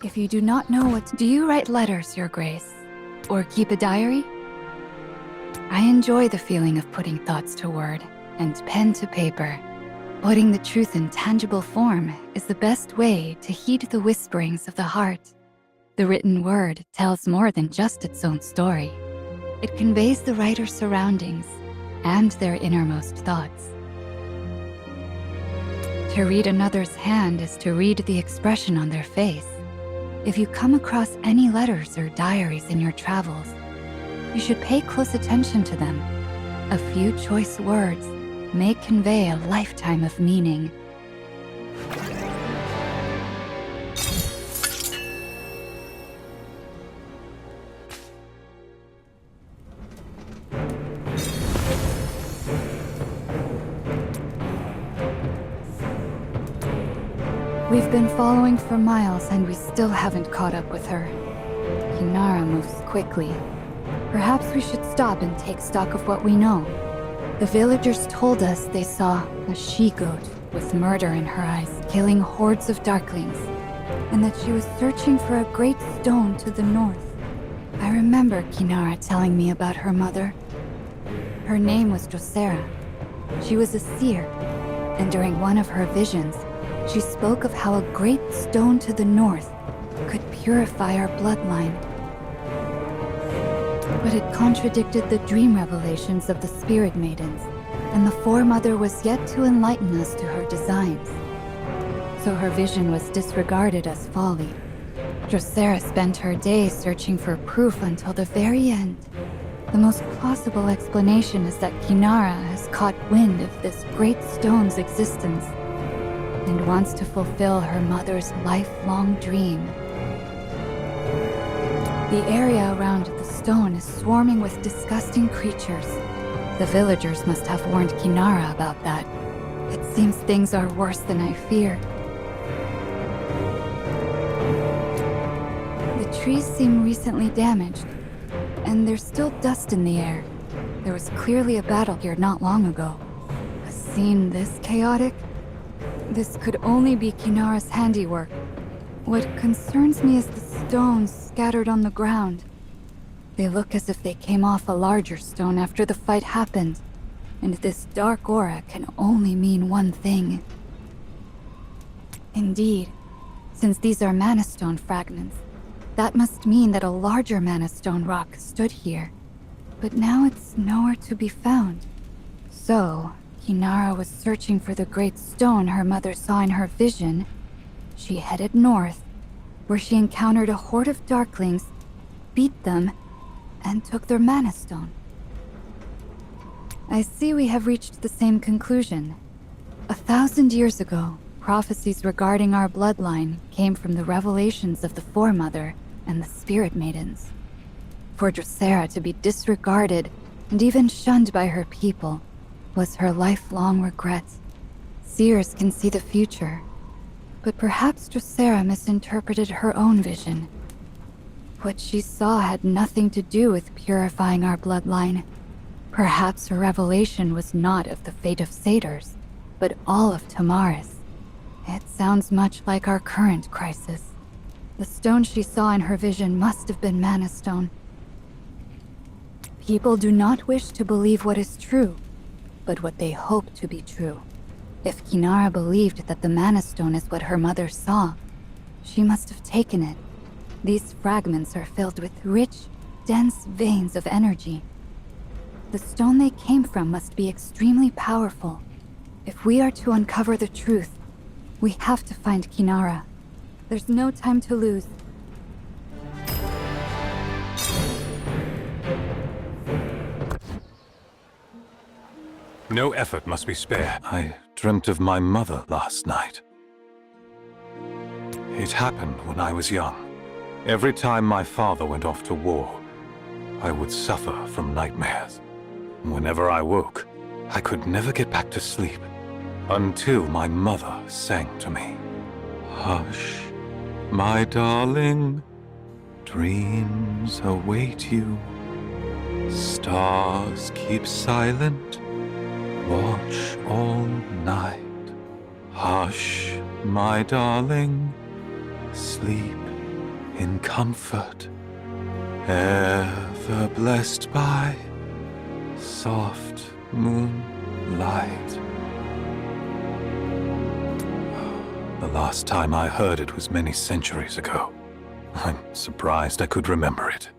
If you do not know do you write letters, Your Grace? Or keep a diary? I enjoy the feeling of putting thoughts to word and pen to paper. Putting the truth in tangible form is the best way to heed the whisperings of the heart. The written word tells more than just its own story. It conveys the writer's surroundings and their innermost thoughts. To read another's hand is to read the expression on their face. If you come across any letters or diaries in your travels, you should pay close attention to them. A few choice words may convey a lifetime of meaning. We've been following for miles and we still haven't caught up with her. Kinara moves quickly. Perhaps we should stop and take stock of what we know. The villagers told us they saw a she-goat with murder in her eyes, killing hordes of darklings, and that she was searching for a great stone to the north. I remember Kinara telling me about her mother. Her name was Drosera. She was a seer, and during one of her visions, she spoke of how a great stone to the north could purify our bloodline. But it contradicted the dream revelations of the Spirit Maidens, and the Foremother was yet to enlighten us to her designs. So her vision was disregarded as folly. Drosera spent her days searching for proof until the very end. The most plausible explanation is that Kinara has caught wind of this great stone's existence and wants to fulfill her mother's lifelong dream. The area around the stone is swarming with disgusting creatures. The villagers must have warned Kinara about that. It seems things are worse than I feared. The trees seem recently damaged, and there's still dust in the air. There was clearly a battle here not long ago. A scene this chaotic? This could only be Kinara's handiwork. What concerns me is the stones scattered on the ground. They look as if they came off a larger stone after the fight happened, and this dark aura can only mean one thing. Indeed, since these are Mana Stone fragments, that must mean that a larger Mana Stone rock stood here. But now it's nowhere to be found. So, Kinara was searching for the great stone her mother saw in her vision. She headed north, where she encountered a horde of Darklings, beat them, and took their Mana Stone. I see we have reached the same conclusion. 1,000 years ago, prophecies regarding our bloodline came from the revelations of the Foremother and the Spirit Maidens. For Drosera to be disregarded and even shunned by her people was her lifelong regret. Seers can see the future, but perhaps Drosera misinterpreted her own vision. What she saw had nothing to do with purifying our bloodline. Perhaps her revelation was not of the fate of satyrs, but all of Tamaris. It sounds much like our current crisis. The stone she saw in her vision must have been Mana Stone. People do not wish to believe what is true, but what they hope to be true. If Kinara believed that the Mana Stone is what her mother saw, she must have taken it. These fragments are filled with rich, dense veins of energy. The stone they came from must be extremely powerful. If we are to uncover the truth, we have to find Kinara. There's no time to lose. No effort must be spared. I dreamt of my mother last night. It happened when I was young. Every time my father went off to war, I would suffer from nightmares. Whenever I woke, I could never get back to sleep, until my mother sang to me. Hush, my darling, dreams await you. Stars keep silent, watch all night. Hush, my darling, sleep in comfort, ever blessed by soft moonlight. The last time I heard it was many centuries ago. I'm surprised I could remember it.